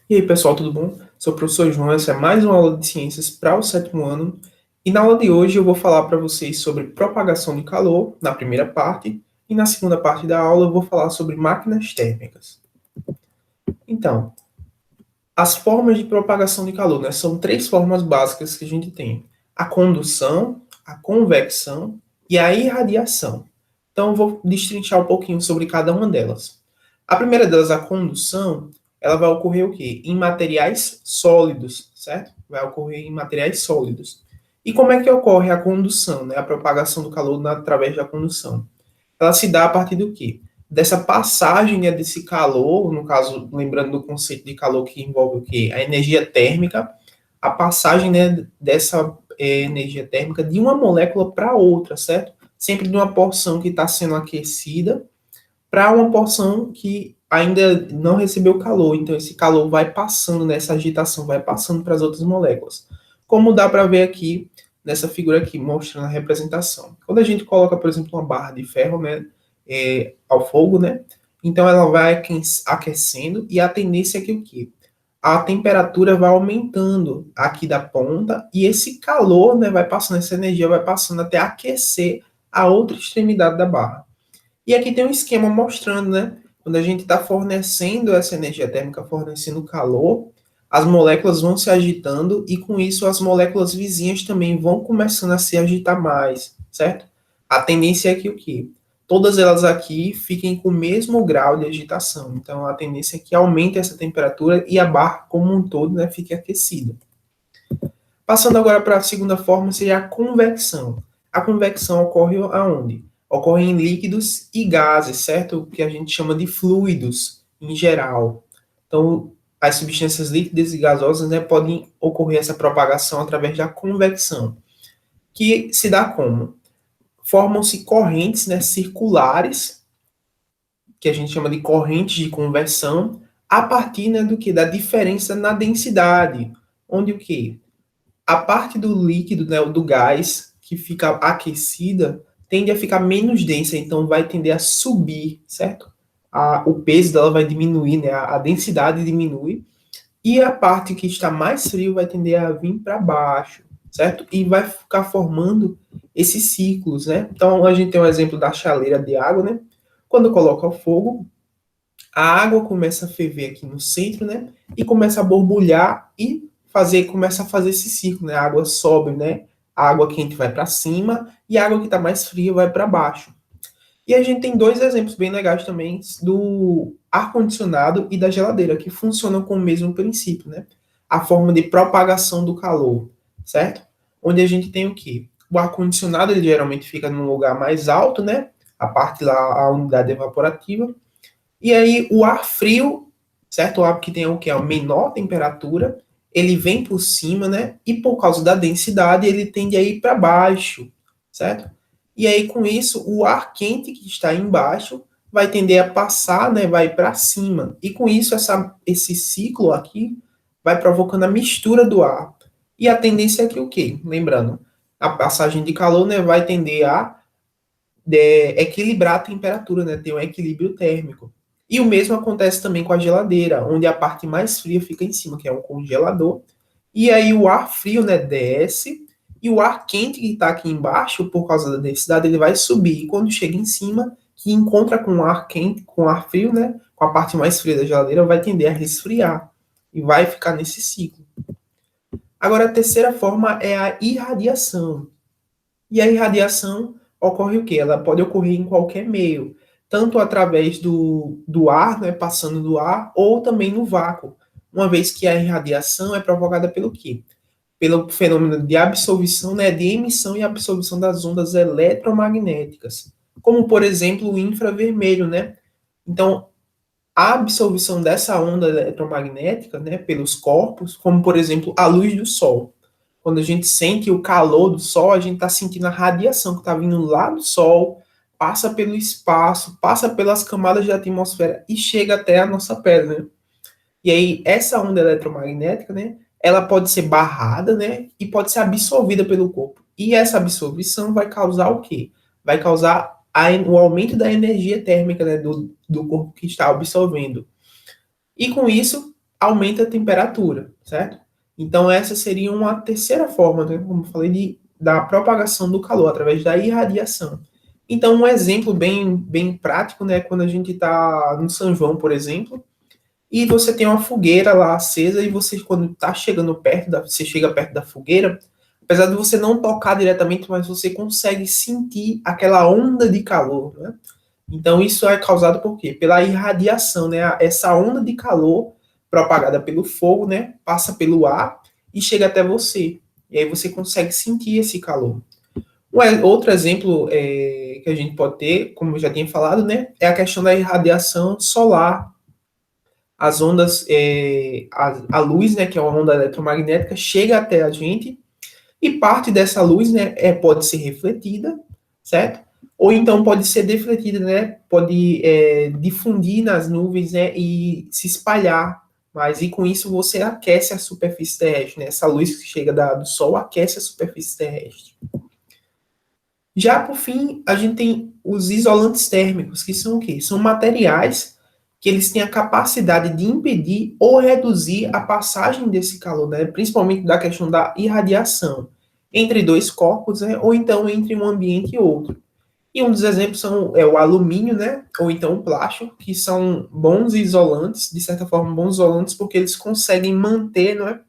E aí, pessoal, tudo bom? Sou o professor João, essa é mais uma aula de ciências para o sétimo ano. E na aula de hoje eu vou falar para vocês sobre propagação de calor, na primeira parte, e na segunda parte da aula eu vou falar sobre máquinas térmicas. Então, as formas de propagação de calor, né? São três formas básicas que a gente tem: a condução, a convecção e a irradiação. Então, eu vou destrinchar um pouquinho sobre cada uma delas. A primeira delas, a condução, ela vai ocorrer o quê? Em materiais sólidos, certo? Vai ocorrer em materiais sólidos. E como é que ocorre a condução, né? A propagação do calor através da condução? Ela se dá a partir do quê? Dessa passagem, né, desse calor, no caso, lembrando do conceito de calor que envolve o quê? A energia térmica, a passagem, né, dessa energia térmica de uma molécula para outra, certo? Sempre de uma porção que está sendo aquecida para uma porção que ainda não recebeu calor. Então, esse calor vai passando nessa agitação, vai passando para as outras moléculas. Como dá para ver aqui nessa figura aqui, mostrando a representação. Quando a gente coloca, por exemplo, uma barra de ferro, né, ao fogo, né, então ela vai aquecendo e a tendência é que o quê? A temperatura vai aumentando aqui da ponta e esse calor, né, vai passando, essa energia vai passando até aquecer a outra extremidade da barra. E aqui tem um esquema mostrando, né? Quando a gente está fornecendo essa energia térmica, fornecendo calor, as moléculas vão se agitando e com isso as moléculas vizinhas também vão começando a se agitar mais, certo? A tendência é que o quê? Todas elas aqui fiquem com o mesmo grau de agitação. Então a tendência é que aumente essa temperatura e a barra como um todo, né, fique aquecida. Passando agora para a segunda forma, seria a convecção. A convecção ocorre aonde? Ocorre em líquidos e gases, certo? O que a gente chama de fluidos, em geral. Então, as substâncias líquidas e gasosas, né, podem ocorrer essa propagação através da convecção, que se dá como? Formam-se correntes, né, circulares, que a gente chama de correntes de conversão, a partir, né, do que? Da diferença na densidade, onde o que? A parte do líquido, né, do gás, que fica aquecida, tende a ficar menos densa, então vai tender a subir, certo? O peso dela vai diminuir, né, a densidade diminui, e a parte que está mais frio vai tender a vir para baixo, certo? E vai ficar formando esses ciclos, né? Então a gente tem um exemplo da chaleira de água, né? Quando coloca o fogo, a água começa a ferver aqui no centro, né? E começa a borbulhar e começa a fazer esse ciclo, né? A água sobe, né? A água quente vai para cima e a água que está mais fria vai para baixo. E a gente tem dois exemplos bem legais também do ar-condicionado e da geladeira, que funcionam com o mesmo princípio, né? A forma de propagação do calor, certo? Onde a gente tem o quê? O ar-condicionado, ele geralmente fica num lugar mais alto, né? A parte lá, a unidade evaporativa, e aí o ar frio, certo? O ar que tem o que é a menor temperatura, ele vem por cima, né? E por causa da densidade, ele tende a ir para baixo, certo? E aí com isso, o ar quente que está embaixo vai tender a passar, né? Vai para cima. E com isso, esse ciclo aqui vai provocando a mistura do ar. E a tendência é que o quê? Lembrando, a passagem de calor, né, vai tender a equilibrar a temperatura, né? Ter um equilíbrio térmico. E o mesmo acontece também com a geladeira, onde a parte mais fria fica em cima, que é um congelador. E aí o ar frio, né, desce, e o ar quente que está aqui embaixo, por causa da densidade, ele vai subir. E quando chega em cima, que encontra com o ar quente, com o ar frio, né, com a parte mais fria da geladeira, vai tender a resfriar. E vai ficar nesse ciclo. Agora, a terceira forma é a irradiação. E a irradiação ocorre o quê? Ela pode ocorrer em qualquer meio, tanto através do ar, né, passando do ar, ou também no vácuo, uma vez que a irradiação é provocada pelo quê? Pelo fenômeno de absorção, né, de emissão e absorção das ondas eletromagnéticas, como, por exemplo, o infravermelho, né? Então, a absorção dessa onda eletromagnética, né, pelos corpos, como, por exemplo, a luz do sol. Quando a gente sente o calor do sol, a gente está sentindo a radiação que está vindo lá do sol, passa pelo espaço, passa pelas camadas da atmosfera e chega até a nossa pele, né? E aí, essa onda eletromagnética, né, ela pode ser barrada, né, e pode ser absorvida pelo corpo. E essa absorção vai causar o quê? Vai causar o aumento da energia térmica, né, do corpo que está absorvendo. E com isso, aumenta a temperatura, certo? Então, essa seria uma terceira forma, né, como eu falei, da propagação do calor, através da irradiação. Então, um exemplo bem prático, né, quando a gente está no São João, por exemplo, e você tem uma fogueira lá acesa e você, quando está chegando perto você chega perto da fogueira, apesar de você não tocar diretamente, mas você consegue sentir aquela onda de calor, né? Então, isso é causado por quê? Pela irradiação, né? Essa onda de calor propagada pelo fogo, né? Passa pelo ar e chega até você. E aí você consegue sentir esse calor. Outro exemplo que a gente pode ter, como eu já tinha falado, né? É a questão da irradiação solar. As ondas, a luz, né? Que é uma onda eletromagnética, chega até a gente e parte dessa luz, né, pode ser refletida, certo? Ou então pode ser defletida, né? Pode difundir nas nuvens, né, e se espalhar. Mas e com isso você aquece a superfície terrestre, né? Essa luz que chega do Sol aquece a superfície terrestre. Já por fim, a gente tem os isolantes térmicos, que são o quê? São materiais que eles têm a capacidade de impedir ou reduzir a passagem desse calor, né? Principalmente da questão da irradiação entre dois corpos, né? Ou então entre um ambiente e outro. E um dos exemplos é o alumínio, né? Ou então o plástico, que são bons isolantes, de certa forma bons isolantes, porque eles conseguem manter, né,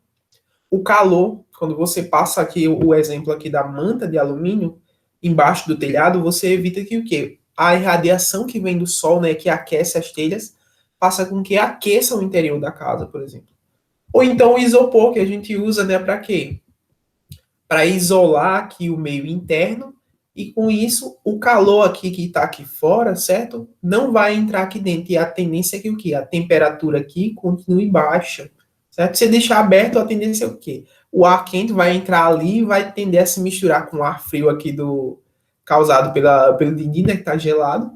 o calor. Quando você passa aqui o exemplo aqui da manta de alumínio embaixo do telhado, você evita que o quê? A irradiação que vem do sol, né, que aquece as telhas, faça com que aqueça o interior da casa, por exemplo. Ou então o isopor que a gente usa, né, para quê? Para isolar aqui o meio interno e com isso o calor aqui que está aqui fora, certo? Não vai entrar aqui dentro. E a tendência é que o quê? A temperatura aqui continue baixa, certo? Se deixar aberto, a tendência é o quê? O ar quente vai entrar ali e vai tender a se misturar com o ar frio aqui causado pelo din-din, né, que está gelado,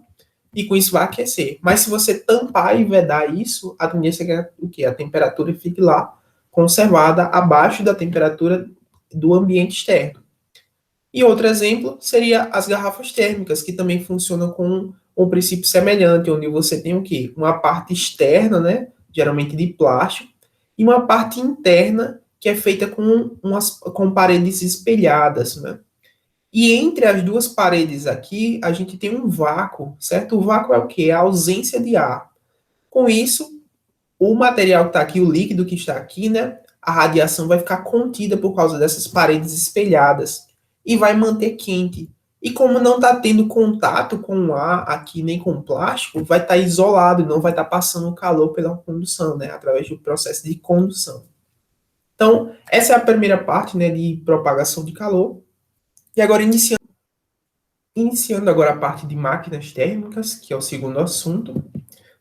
e com isso vai aquecer. Mas se você tampar e vedar isso, a tendência é que o quê? A temperatura fique lá conservada abaixo da temperatura do ambiente externo. E outro exemplo seria as garrafas térmicas, que também funcionam com um princípio semelhante, onde você tem o quê? Uma parte externa, né, geralmente de plástico, e uma parte interna que é feita com paredes espelhadas, né? E entre as duas paredes aqui, a gente tem um vácuo, certo? O vácuo é o quê? É a ausência de ar. Com isso, o material que está aqui, o líquido que está aqui, né? A radiação vai ficar contida por causa dessas paredes espelhadas e vai manter quente. E como não está tendo contato com o ar aqui nem com o plástico, vai estar isolado, não vai estar passando calor pela condução, né? Através do processo de condução. Então, essa é a primeira parte, né, de propagação de calor. E agora, iniciando agora a parte de máquinas térmicas, que é o segundo assunto.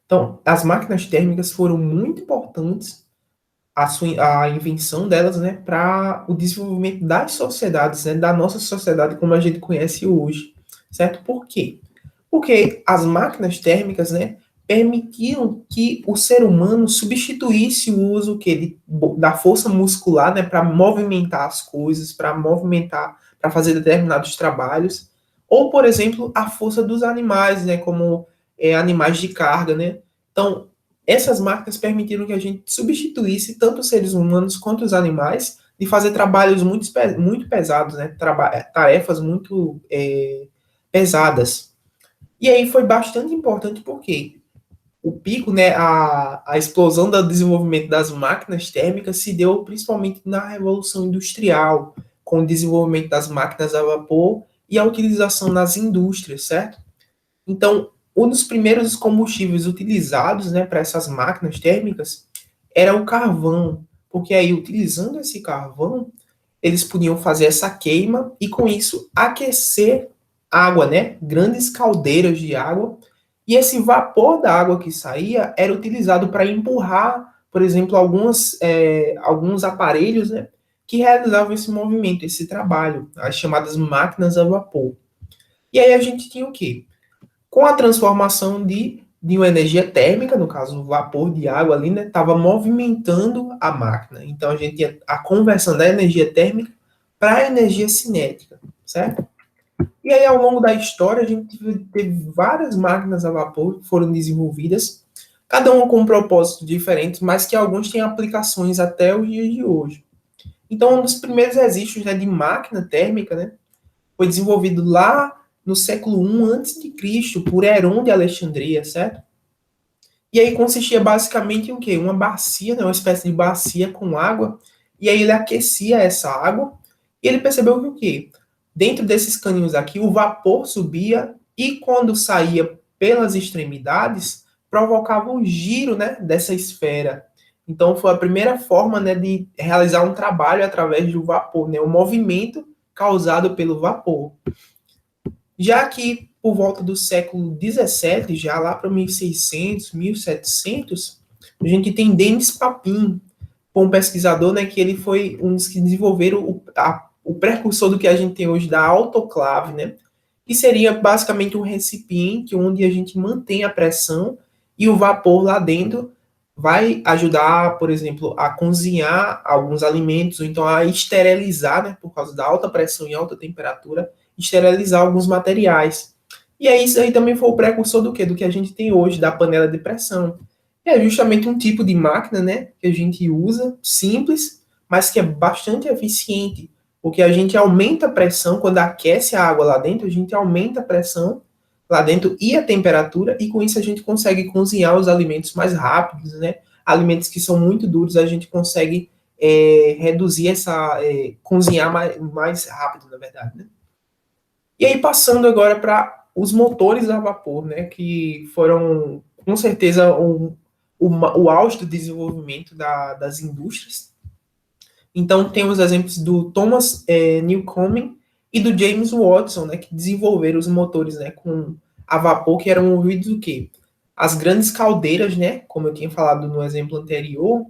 Então, as máquinas térmicas foram muito importantes, a invenção delas, né, para o desenvolvimento das sociedades, né, da nossa sociedade como a gente conhece hoje, certo? Por quê? Porque as máquinas térmicas, né, permitiram que o ser humano substituísse o uso da força muscular, né, para movimentar as coisas, para fazer determinados trabalhos, ou, por exemplo, a força dos animais, né, como animais de carga, né? Então, essas máquinas permitiram que a gente substituísse tanto os seres humanos quanto os animais de fazer trabalhos muito pesados, né? Tarefas muito pesadas. E aí foi bastante importante porque o pico, né, a explosão do desenvolvimento das máquinas térmicas se deu principalmente na Revolução Industrial, com o desenvolvimento das máquinas a vapor e a utilização nas indústrias, certo? Então, um dos primeiros combustíveis utilizados, né, para essas máquinas térmicas era o carvão, porque aí, utilizando esse carvão, eles podiam fazer essa queima e, com isso, aquecer água, né? Grandes caldeiras de água. E esse vapor da água que saía era utilizado para empurrar, por exemplo, alguns aparelhos, né? Que realizavam esse movimento, esse trabalho, as chamadas máquinas a vapor. E aí a gente tinha o quê? Com a transformação de uma energia térmica, no caso, o vapor de água ali, né, estava movimentando a máquina. Então, a gente tinha a conversão da energia térmica para a energia cinética, certo? E aí, ao longo da história, a gente teve várias máquinas a vapor que foram desenvolvidas cada uma com um propósito diferente, mas que alguns têm aplicações até os dias de hoje. Então, um dos primeiros registros, né, de máquina térmica, né, foi desenvolvido lá no século I a.C., por Herón de Alexandria, certo? E aí consistia basicamente em o quê? Uma bacia, né, uma espécie de bacia com água, e aí ele aquecia essa água, e ele percebeu que o quê? Dentro desses caninhos aqui, o vapor subia, e quando saía pelas extremidades, provocava o giro, né, dessa esfera. Então foi a primeira forma, né, de realizar um trabalho através do vapor, né, o movimento causado pelo vapor. Já que por volta do século XVII, já lá para 1600, 1700, a gente tem Denis Papin, um pesquisador, né, que ele foi um dos que desenvolveram o precursor do que a gente tem hoje da autoclave, né, que seria basicamente um recipiente onde a gente mantém a pressão e o vapor lá dentro vai ajudar, por exemplo, a cozinhar alguns alimentos, ou então a esterilizar, né, por causa da alta pressão e alta temperatura, esterilizar alguns materiais. E aí isso aí também foi o precursor do quê? Do que a gente tem hoje, da panela de pressão. E é justamente um tipo de máquina, né, que a gente usa, simples, mas que é bastante eficiente, porque a gente aumenta a pressão, quando aquece a água lá dentro, a gente aumenta a pressão lá dentro e a temperatura, e com isso a gente consegue cozinhar os alimentos mais rápidos, né? Alimentos que são muito duros, a gente consegue reduzir cozinhar mais rápido, na verdade, né? E aí, passando agora para os motores a vapor, né? Que foram, com certeza, o auge do desenvolvimento das indústrias. Então, tem os exemplos do Thomas Newcomen e do James Watson, né, que desenvolveram os motores, né, com a vapor, que eram movidos o quê? As grandes caldeiras, né, como eu tinha falado no exemplo anterior,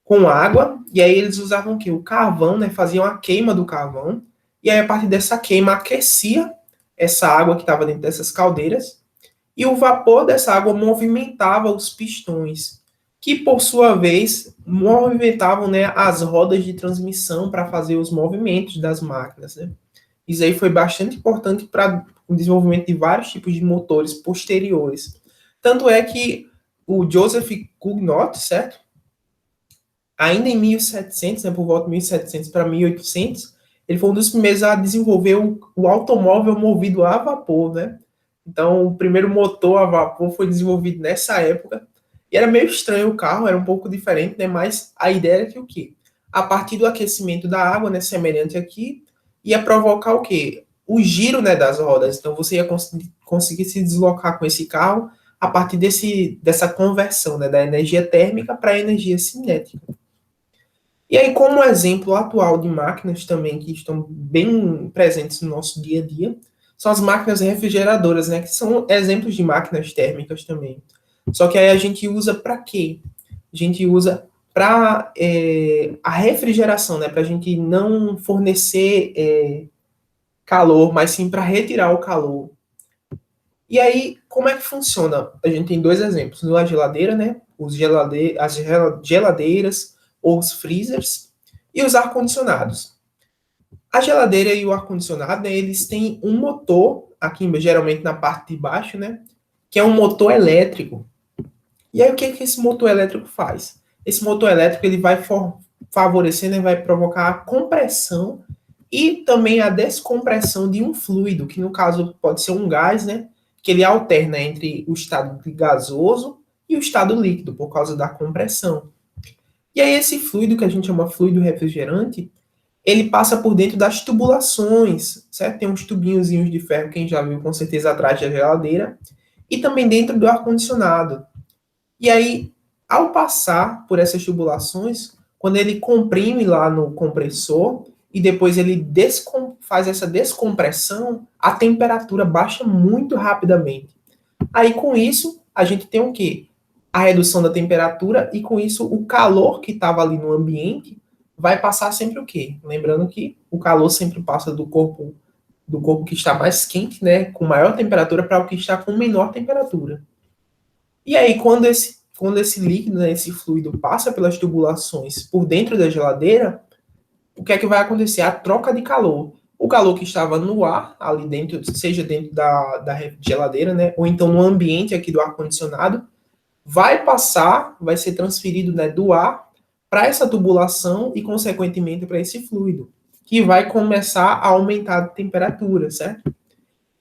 com água, e aí eles usavam o quê? O carvão, né, faziam a queima do carvão, e aí a partir dessa queima aquecia essa água que estava dentro dessas caldeiras, e o vapor dessa água movimentava os pistões, que por sua vez movimentavam, né, as rodas de transmissão para fazer os movimentos das máquinas, né? Isso aí foi bastante importante para o desenvolvimento de vários tipos de motores posteriores. Tanto é que o Joseph Cugnot, certo? Ainda em 1700, né, por volta de 1700 para 1800, ele foi um dos primeiros a desenvolver o automóvel movido a vapor, né? Então, o primeiro motor a vapor foi desenvolvido nessa época. E era meio estranho o carro, era um pouco diferente, né? Mas a ideia era que o quê? A partir do aquecimento da água, né, semelhante aqui, ia provocar o quê? O giro, né, das rodas. Então, você ia conseguir se deslocar com esse carro a partir dessa conversão, né, da energia térmica para a energia cinética. E aí, como exemplo atual de máquinas também que estão bem presentes no nosso dia a dia, são as máquinas refrigeradoras, né? Que são exemplos de máquinas térmicas também. Só que aí a gente usa para quê? A gente usa para a refrigeração, né? Para a gente não fornecer calor, mas sim para retirar o calor. E aí, como é que funciona? A gente tem dois exemplos. Na geladeira, né? As geladeiras ou os freezers e os ar-condicionados. A geladeira e o ar-condicionado, né, eles têm um motor, aqui geralmente na parte de baixo, né? Que é um motor elétrico. E aí, o que esse motor elétrico faz? Esse motor elétrico ele vai favorecer, né, vai provocar a compressão e também a descompressão de um fluido, que no caso pode ser um gás, né? Que ele alterna entre o estado de gasoso e o estado líquido, por causa da compressão. E aí esse fluido, que a gente chama fluido refrigerante, ele passa por dentro das tubulações, certo? Tem uns tubinhozinhos de ferro, quem já viu com certeza atrás da geladeira, e também dentro do ar-condicionado. E aí, ao passar por essas tubulações, quando ele comprime lá no compressor, e depois ele faz essa descompressão, a temperatura baixa muito rapidamente. Aí, com isso, a gente tem o quê? A redução da temperatura e, com isso, o calor que estava ali no ambiente vai passar sempre o quê? Lembrando que o calor sempre passa do corpo que está mais quente, né, com maior temperatura, para o que está com menor temperatura. E aí, quando esse líquido, né, esse fluido passa pelas tubulações por dentro da geladeira, o que é que vai acontecer? A troca de calor. O calor que estava no ar, ali dentro, seja dentro da geladeira, né, ou então no ambiente aqui do ar-condicionado, vai ser transferido, né, do ar para essa tubulação e, consequentemente, para esse fluido, que vai começar a aumentar a temperatura, certo?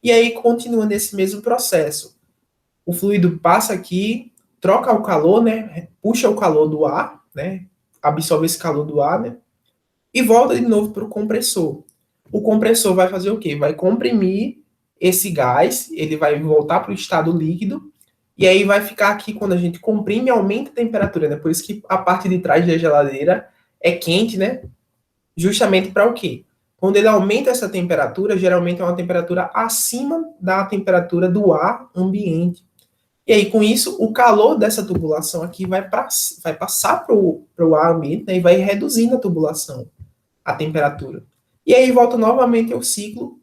E aí continua nesse mesmo processo. O fluido passa aqui, troca o calor, né, puxa o calor do ar, né, absorve esse calor do ar, né, e volta de novo para o compressor. O compressor vai fazer o quê? Vai comprimir esse gás, ele vai voltar para o estado líquido, e aí vai ficar aqui, quando a gente comprime, aumenta a temperatura, né? Por isso que a parte de trás da geladeira é quente, né? Justamente para o quê? Quando ele aumenta essa temperatura, geralmente é uma temperatura acima da temperatura do ar ambiente. E aí, com isso, o calor dessa tubulação aqui vai passar para o ar ambiente, né? E vai reduzindo a tubulação, a temperatura. E aí volta novamente ao ciclo,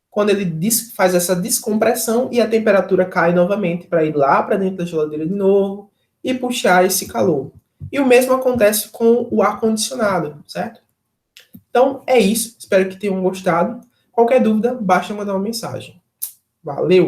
quando ele faz essa descompressão e a temperatura cai novamente para ir lá para dentro da geladeira de novo e puxar esse calor. E o mesmo acontece com o ar-condicionado, certo? Então é isso, espero que tenham gostado. Qualquer dúvida, basta mandar uma mensagem. Valeu!